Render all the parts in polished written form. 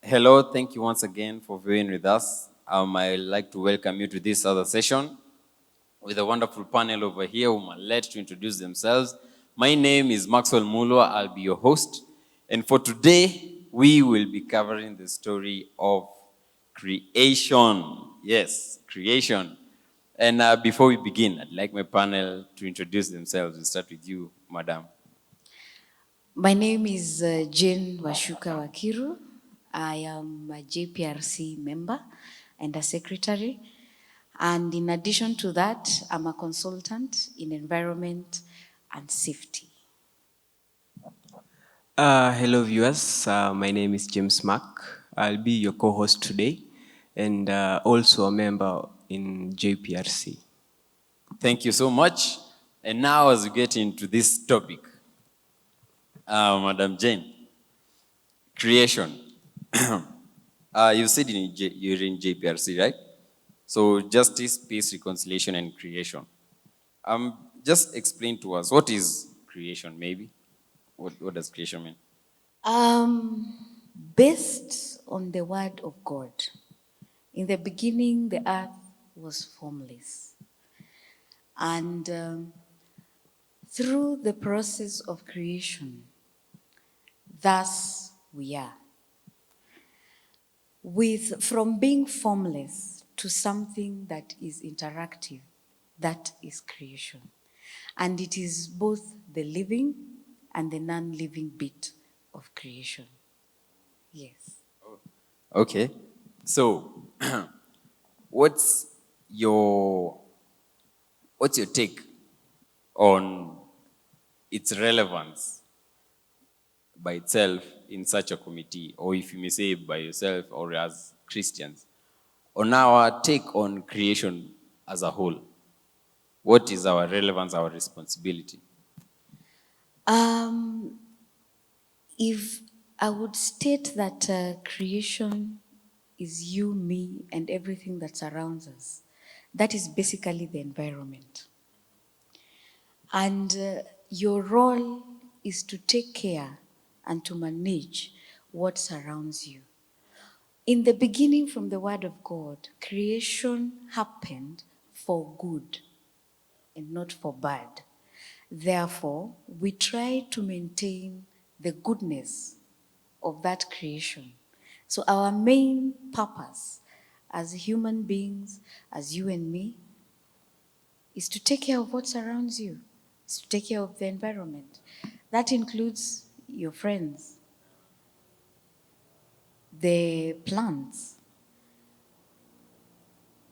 Hello, thank you once again for being with us. I'd like to welcome you to this other session with a wonderful panel over here whom I'll let to introduce themselves. My name is Maxwell Mulwa. I'll be your host. And for today, we will be covering the story of creation. Yes, creation. And before we begin, I'd like my panel to introduce themselves. We'll start with you, Madam. My name is Jane Washuka Wakiru. I am a JPRC member and a secretary. And in addition to that, I'm a consultant in environment and safety. Hello, viewers. My name is James Mark. I'll be your co-host today and also a member in JPRC. Thank you so much. And now, as we get into this topic, Madam Jane, creation. You said you're in JPRC, right? So justice, peace, reconciliation, and creation. Just explain to us, what is creation, maybe? What does creation mean? Based on the word of God, in the beginning, the earth was formless. And through the process of creation, thus we are. From being formless to something that is interactive, that is creation. And it is both the living and the non-living bit of creation. Yes. Okay. So, what's your take on its relevance by itself in such a committee, or if you may say by yourself or as Christians, on our take on creation as a whole? What is our relevance, our responsibility? If I would state that creation is you, me, and everything that surrounds us, that is basically the environment. And your role is to take care and to manage what surrounds you. In the beginning, from the word of God, creation happened for good and not for bad. Therefore, we try to maintain the goodness of that creation. So our main purpose as human beings, as you and me, is to take care of what surrounds you, is to take care of the environment. That includes your friends, the plants,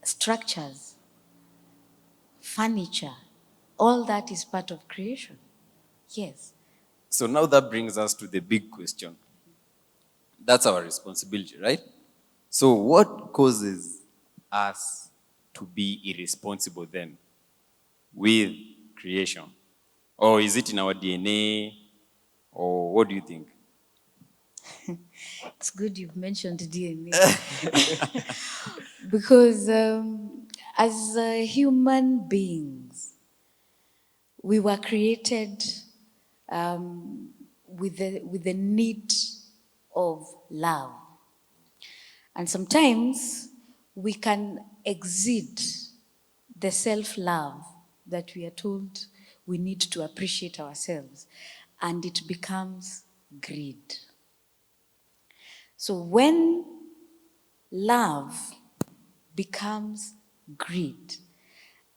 structures, furniture. All that is part of creation. Yes. So now that brings us to the big question. That's our responsibility, right? So what causes us to be irresponsible then with creation? Or is it in our DNA? Or what do you think? It's good you've mentioned DNA. Because as human beings, we were created with the need of love. And sometimes we can exceed the self-love that we are told we need to appreciate ourselves, and it becomes greed. So when love becomes greed,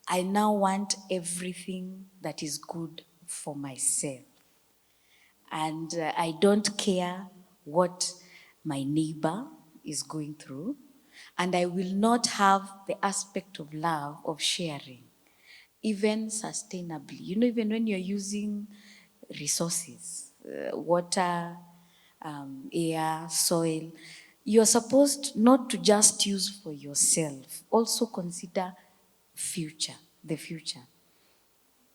I now want everything that is good for myself. And I don't care what my neighbor is going through. And I will not have the aspect of love, of sharing, even sustainably. You know, even when you're using resources, water, air, soil, you're supposed not to just use for yourself, also consider the future.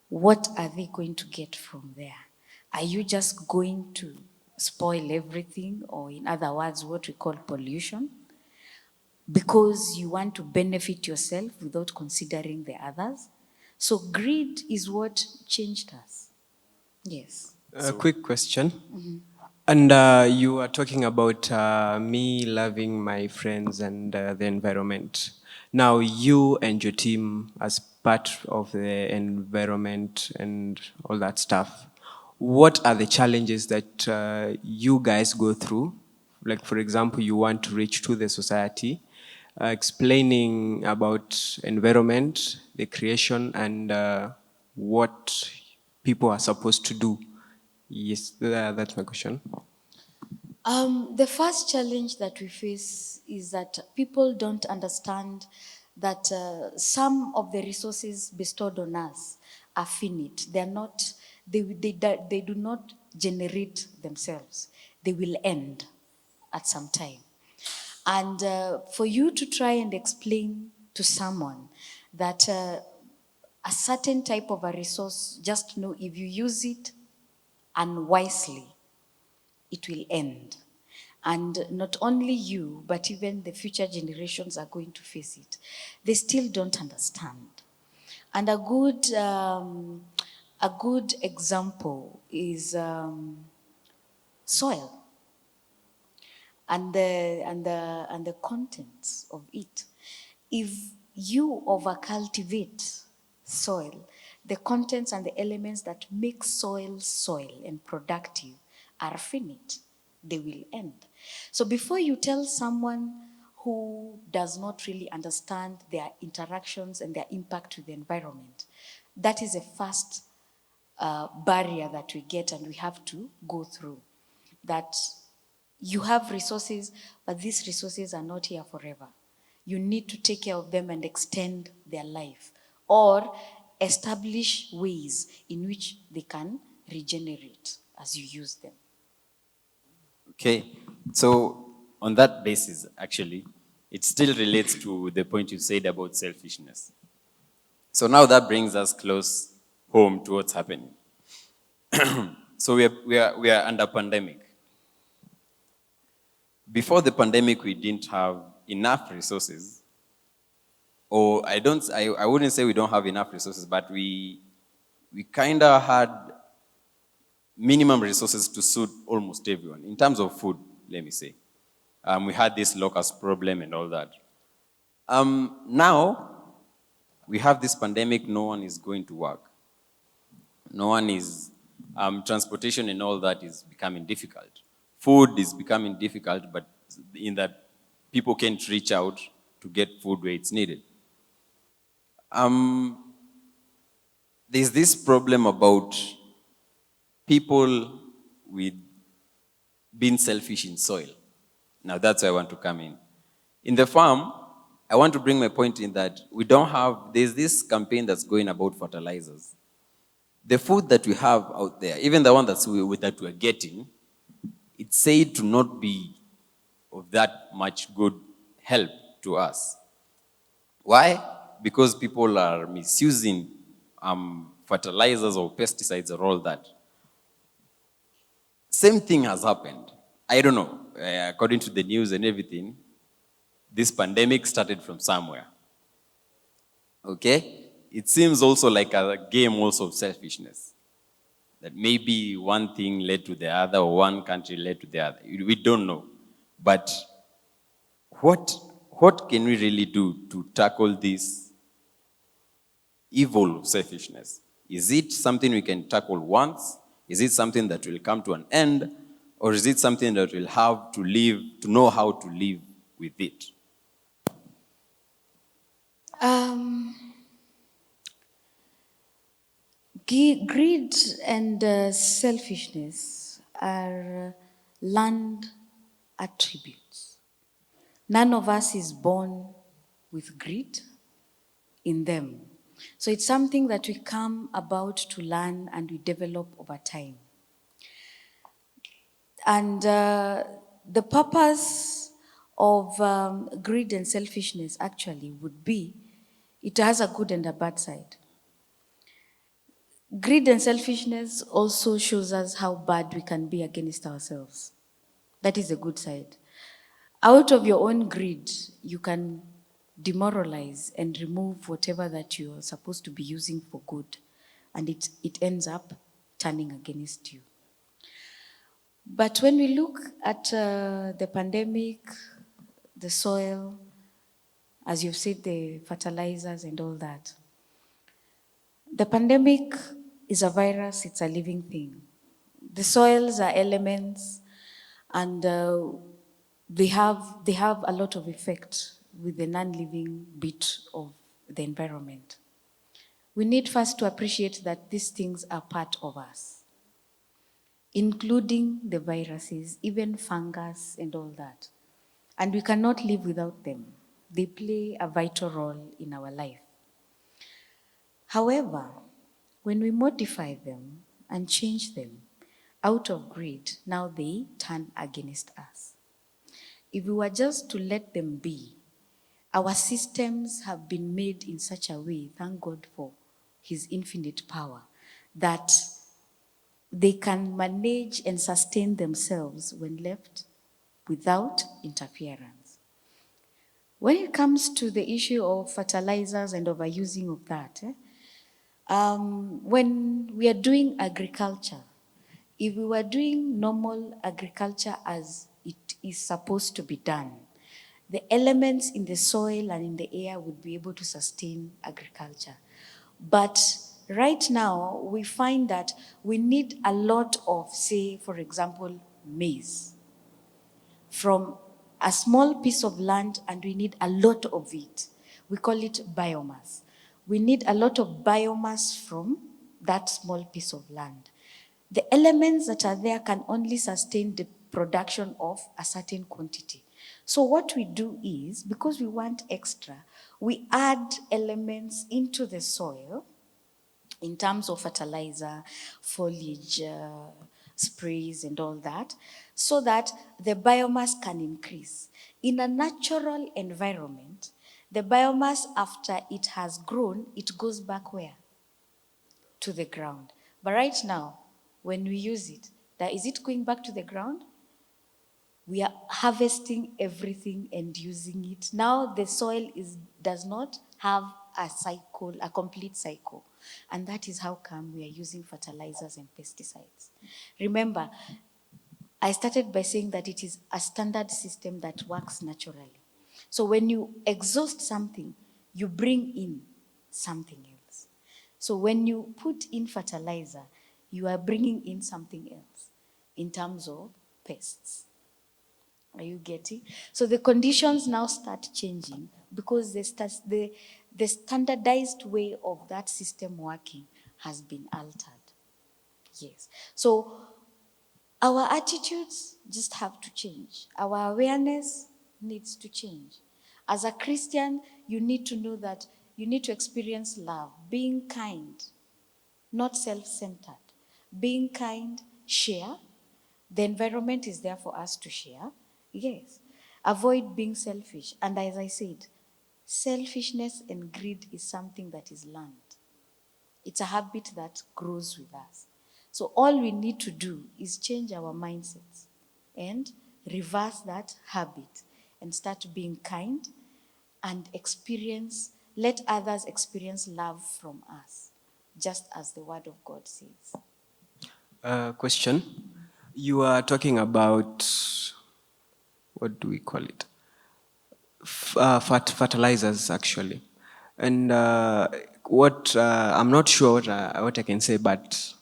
What are they going to get from there? Are you just going to spoil everything, or in other words, what we call pollution, because you want to benefit yourself without considering the others? So greed is what changed us. Yes. A quick question. And you are talking about me loving my friends and the environment. Now, you and your team, as part of the environment and all that stuff, what are the challenges that you guys go through? Like, for example, you want to reach to the society, explaining about environment, the creation, and what people are supposed to do. Yes, that's my question. The first challenge that we face is that people don't understand that some of the resources bestowed on us are finite. They are not, they do not generate themselves. They will end at some time. And for you to try and explain to someone that a certain type of a resource, just know if you use it unwisely, it will end. And not only you, but even the future generations are going to face it. They still don't understand. And a good example is soil and the contents of it. If you overcultivate soil, the contents and the elements that make soil and productive are finite. They will end. So before you tell someone who does not really understand their interactions and their impact to the environment, that is a first barrier that we get and we have to go through. That you have resources, but these resources are not here forever. You need to take care of them and extend their life, or establish ways in which they can regenerate as you use them. Okay, so on that basis, actually, it still relates to the point you said about selfishness. So now that brings us close home to what's happening. So we are under pandemic. Before the pandemic, we didn't have enough resources, or I wouldn't say we don't have enough resources, but we kind of had minimum resources to suit almost everyone in terms of food. Let me say, we had this locust problem and all that. Now we have this pandemic. No one is going to work. No one is, transportation and all that is becoming difficult. Food is becoming difficult, but in that people can't reach out to get food where it's needed. There's this problem about people with being selfish in soil. Now that's where I want to come in. In the farm, I want to bring my point in that there's this campaign that's going about fertilizers. The food that we have out there, even the one that we're getting, it's said to not be of that much good help to us. Why? Because people are misusing fertilizers or pesticides or all that. Same thing has happened. I don't know. According to the news and everything, this pandemic started from somewhere. Okay? It seems also like a game also of selfishness. That maybe one thing led to the other, or one country led to the other. We don't know. But what can we really do to tackle this evil of selfishness? Is it something we can tackle once? Is it something that will come to an end? Or is it something that we'll have to live, to know how to live with it? Greed and selfishness are learned attributes. None of us is born with greed in them. So it's something that we come about to learn and we develop over time. And the purpose of greed and selfishness actually would be, it has a good and a bad side. Greed and selfishness also shows us how bad we can be against ourselves. That is a good side. Out of your own greed, you can demoralize and remove whatever that you're supposed to be using for good, and it ends up turning against you. But when we look at the pandemic, the soil, as you've said, the fertilizers and all that, the pandemic is a virus, it's a living thing. The soils are elements, and they have a lot of effect with the non-living bit of the environment. We need first to appreciate that these things are part of us, including the viruses, even fungus and all that. And we cannot live without them. They play a vital role in our life. However, when we modify them and change them out of greed, now they turn against us. If we were just to let them be, our systems have been made in such a way, thank God for His infinite power, that they can manage and sustain themselves when left without interference. When it comes to the issue of fertilizers and overusing of that, when we are doing agriculture, if we were doing normal agriculture as it is supposed to be done, the elements in the soil and in the air would be able to sustain agriculture. But right now, we find that we need a lot of, say, for example, maize from a small piece of land, and we need a lot of it. We call it biomass. We need a lot of biomass from that small piece of land. The elements that are there can only sustain the production of a certain quantity. So what we do is, because we want extra, we add elements into the soil in terms of fertilizer, foliage, sprays and all that, so that the biomass can increase. In a natural environment, the biomass, after it has grown, it goes back where? To the ground. But right now, when we use it, is it going back to the ground? We are harvesting everything and using it. Now the soil does not have a cycle, a complete cycle. And that is how come we are using fertilizers and pesticides. Remember, I started by saying that it is a standard system that works naturally. So when you exhaust something, you bring in something else. So when you put in fertilizer, you are bringing in something else in terms of pests. Are you getting? So the conditions now start changing because the standardized way of that system working has been altered. Yes. So our attitudes just have to change. Our awareness needs to change. As a Christian, you need to know that you need to experience love, being kind, not self-centered. Being kind, share. The environment is there for us to share. Yes. Avoid being selfish. And as I said, selfishness and greed is something that is learned. It's a habit that grows with us. So all we need to do is change our mindsets and reverse that habit and start being kind and let others experience love from us, just as the word of God says. Question. You are talking about, what do we call it? Fertilizers, actually. And I'm not sure what I can say, but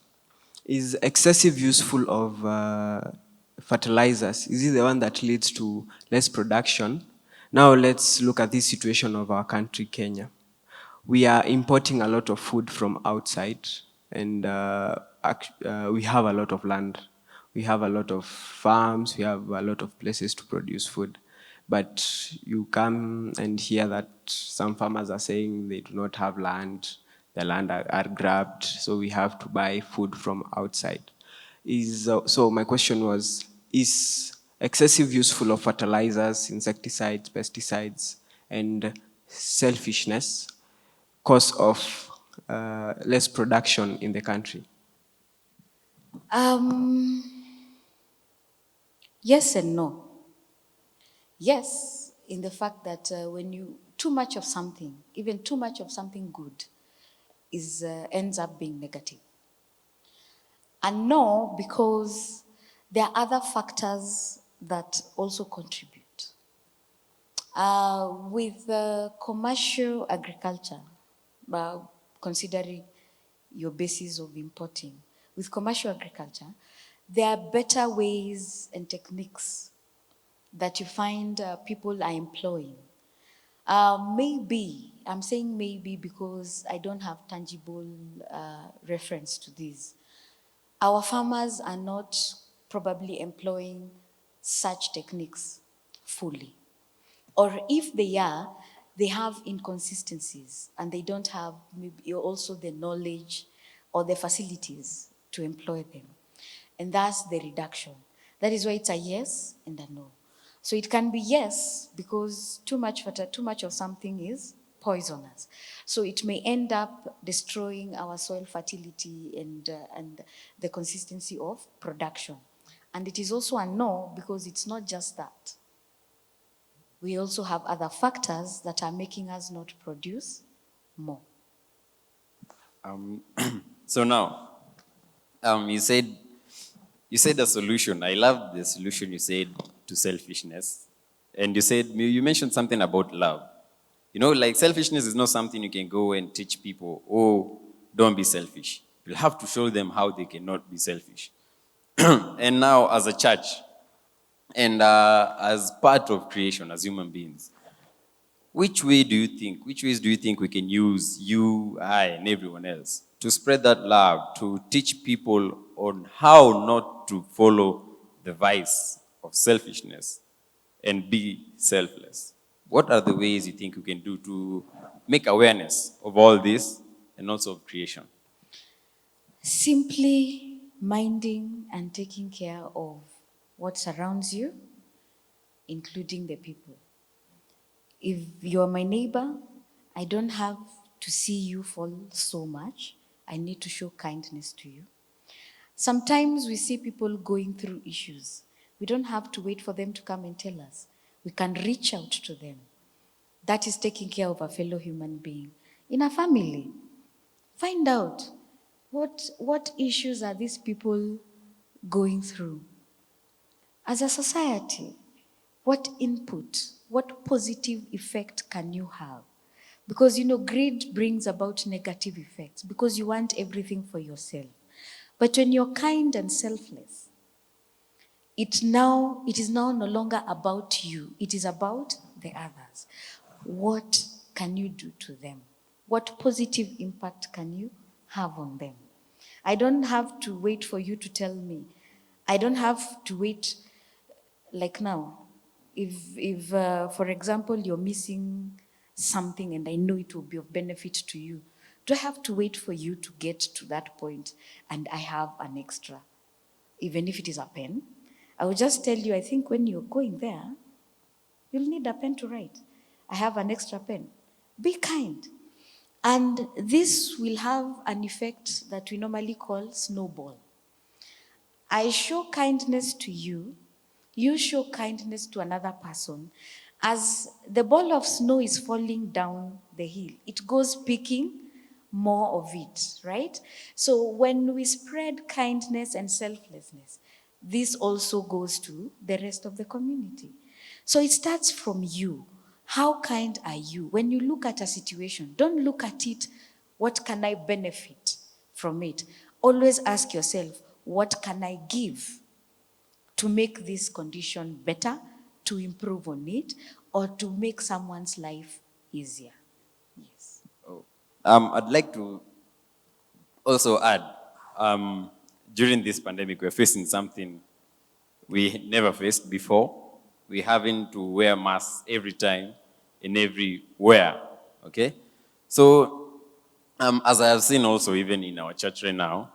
is excessive useful of fertilizers, is it the one that leads to less production? Now let's look at this situation of our country, Kenya. We are importing a lot of food from outside, and we have a lot of land. We have a lot of farms. We have a lot of places to produce food. But you come and hear that some farmers are saying they do not have land. The land are grabbed, so we have to buy food from outside. So my question was, is excessive useful of fertilizers, insecticides, pesticides, and selfishness cause of less production in the country? Yes and no. Yes, in the fact that when too much of something, even too much of something good, ends up being negative. And no, because There are other factors that also contribute. With commercial agriculture, considering your basis of importing, with commercial agriculture, there are better ways and techniques that you find people are employing. Maybe, I'm saying maybe because I don't have tangible reference to this. Our farmers are not probably employing such techniques fully. Or if they are, they have inconsistencies and they don't have maybe also the knowledge or the facilities to employ them. And that's the reduction. That is why it's a yes and a no. So it can be yes because too much of something is poisonous. So it may end up destroying our soil fertility and the consistency of production. And it is also a no because it's not just that. We also have other factors that are making us not produce more. So now, you said the solution. I love the solution you said to selfishness, and you mentioned something about love. You know, like selfishness is not something you can go and teach people. Oh, don't be selfish. You'll have to show them how they cannot be selfish. And now, as a church, and as part of creation, as human beings, which ways do you think we can use, you, I, and everyone else, to spread that love, to teach people on how not to follow the vice of selfishness and be selfless? What are the ways you think we can do to make awareness of all this and also of creation? Simply minding and taking care of what surrounds you, including the people. If you're my neighbor, I don't have to see you fall so much. I need to show kindness to you. Sometimes we see people going through issues. We don't have to wait for them to come and tell us. We can reach out to them. That is taking care of a fellow human being. In a family, find out what issues are these people going through. As a society, what input, what positive effect can you have? Because greed brings about negative effects because you want everything for yourself. But when you're kind and selfless, it is now no longer about you. It is about the others. What can you do to them? What positive impact can you have on them? I don't have to wait for you to tell me. I don't have to wait like now. If for example, you're missing something and I know it will be of benefit to you, do I have to wait for you to get to that point and I have an extra? Even if it is a pen, I will just tell you, I think when you're going there, you'll need a pen to write. I have an extra pen. Be kind. And this will have an effect that we normally call snowball. I show kindness to you, you show kindness to another person. As the ball of snow is falling down the hill, it goes picking more of it, right? So when we spread kindness and selflessness, this also goes to the rest of the community. So it starts from you. How kind are you? When you look at a situation, don't look at it, what can I benefit from it? Always ask yourself, what can I give to make this condition better, to improve on it, or to make someone's life easier? Yes. Oh. I'd like to also add, during this pandemic, we're facing something we never faced before. We're having to wear masks every time and everywhere, okay? So, as I have seen also even in our church right now,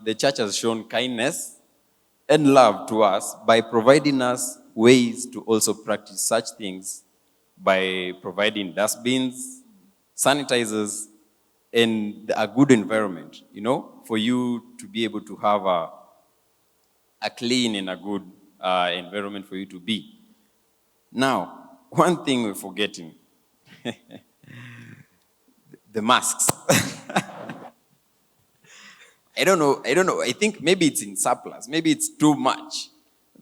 the church has shown kindness and love to us by providing us ways to also practice such things by providing dustbins, sanitizers, and a good environment, for you to be able to have a clean and a good environment for you to be. Now, one thing we're forgetting, the masks. I don't know. I think maybe it's in surplus. Maybe it's too much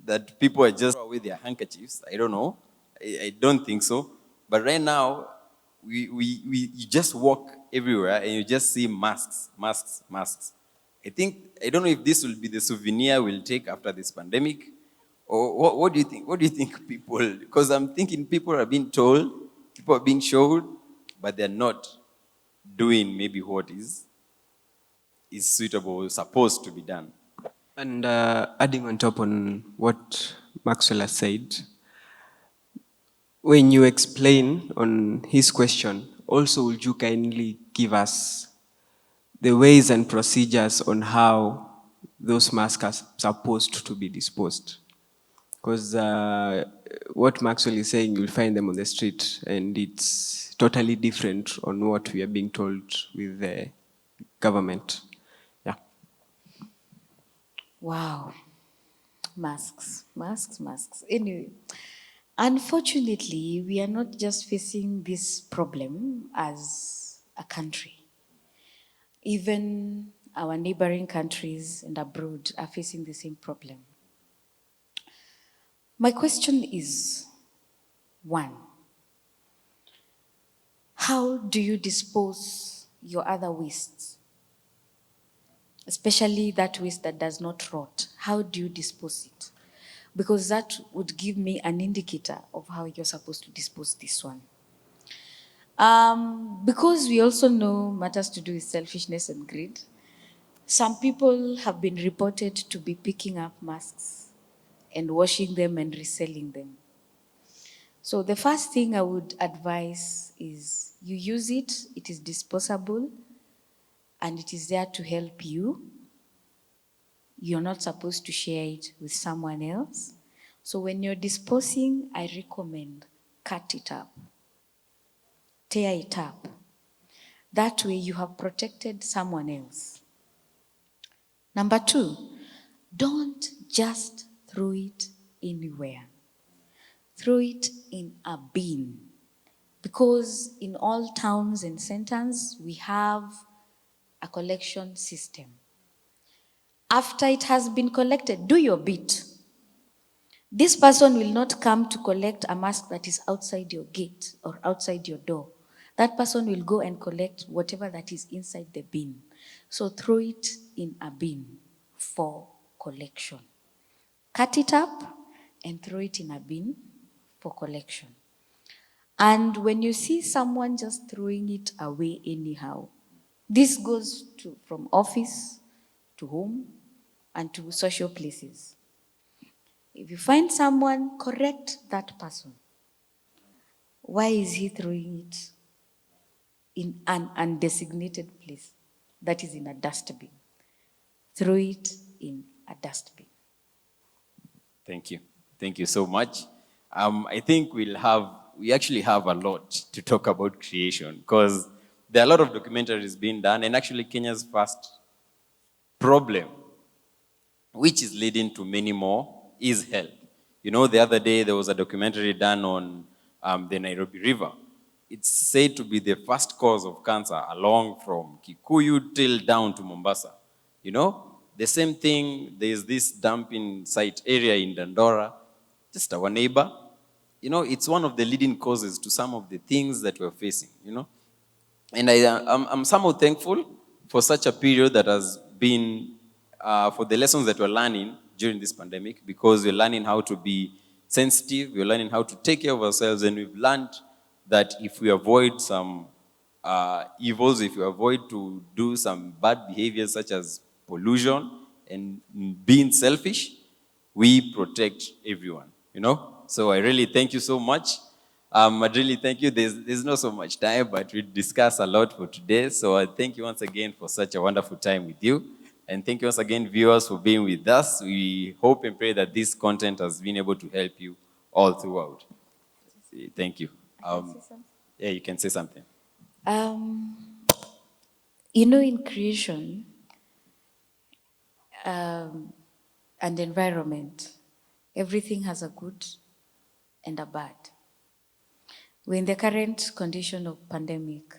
that people are just with their handkerchiefs. I don't know. I don't think so. But right now, you just walk everywhere and you just see masks, masks, masks. I don't know if this will be the souvenir we'll take after this pandemic. Or what do you think? What do you think people, because I'm thinking people are being told, people are being showed, but they're not doing maybe what is suitable, supposed to be done. And adding on top on what Maxwell has said, when you explain on his question, also would you kindly give us the ways and procedures on how those masks are supposed to be disposed? Because what Maxwell is saying, you'll find them on the street, and it's totally different on what we are being told with the government. Yeah. Wow. Masks, masks, masks. Anyway, unfortunately, we are not just facing this problem as a country. Even our neighboring countries and abroad are facing the same problem. My question is, one, how do you dispose your other wastes? Especially that waste that does not rot. How do you dispose it? Because that would give me an indicator of how you're supposed to dispose this one. Because we also know matters to do with selfishness and greed, some people have been reported to be picking up masks and washing them and reselling them. So the first thing I would advise is you use it, it is disposable, and it is there to help you. You're not supposed to share it with someone else. So when you're disposing, I recommend cut it up, tear it up. That way you have protected someone else. Number two, don't just throw it anywhere. Throw it in a bin. Because in all towns and centers, we have a collection system. After it has been collected, do your bit. This person will not come to collect a mask that is outside your gate or outside your door. That person will go and collect whatever that is inside the bin. So throw it in a bin for collection. Cut it up and throw it in a bin for collection. And when you see someone just throwing it away anyhow, this goes from office to home and to social places. If you find someone, correct that person. Why is he throwing it in an undesignated place that is in a dustbin? Throw it in a dustbin. Thank you. Thank you so much. I think we actually have a lot to talk about creation because there are a lot of documentaries being done, and actually Kenya's first problem, which is leading to many more, is health. You know, the other day there was a documentary done on the Nairobi River. It's said to be the first cause of cancer along from Kikuyu till down to Mombasa. You know, the same thing, there's this dumping site area in Dandora, just our neighbor. You know, it's one of the leading causes to some of the things that we're facing, you know. And I'm somehow thankful for such a period that has been, for the lessons that we're learning during this pandemic, because we're learning how to be sensitive, we're learning how to take care of ourselves, and we've learned that if we avoid some evils, if we avoid to do some bad behaviors such as pollution and being selfish, we protect everyone, you know? So I really thank you so much. I really thank you. There's not so much time, but we discussed a lot for today. So I thank you once again for such a wonderful time with you. And thank you once again, viewers, for being with us. We hope and pray that this content has been able to help you all throughout. Thank you. Yeah, you can say something. Um, you know, in creation and environment, everything has a good and a bad. We're in the current condition of pandemic.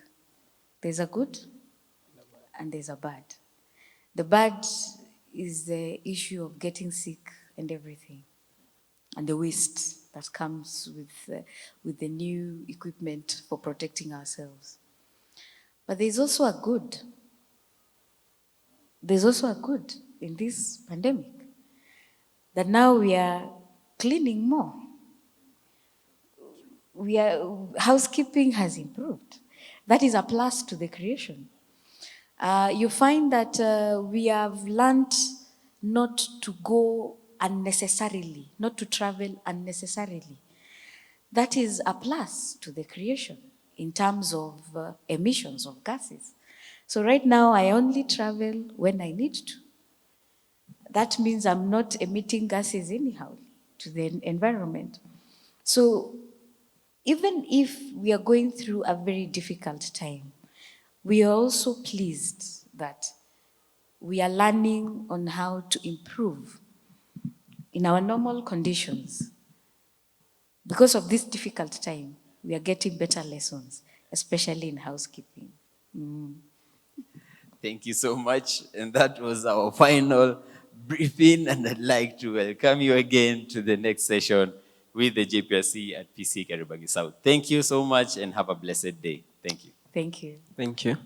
There's a good and there's a bad. The bad is the issue of getting sick and everything, and the waste that comes with the new equipment for protecting ourselves. But there's also a good. There's also a good in this pandemic, that now we are cleaning more. Housekeeping has improved. That is a plus to the creation. You find that we have learned not to go unnecessarily, not to travel unnecessarily. That is a plus to the creation in terms of emissions of gases. So right now, I only travel when I need to. That means I'm not emitting gases anyhow to the environment. So even if we are going through a very difficult time, we are also pleased that we are learning on how to improve in our normal conditions. Because of this difficult time, we are getting better lessons, especially in housekeeping. Thank you so much. And that was our final briefing. And I'd like to welcome you again to the next session with the JPRC at Pcea Kariobangi South. Thank you so much and have a blessed day. Thank you. Thank you. Thank you.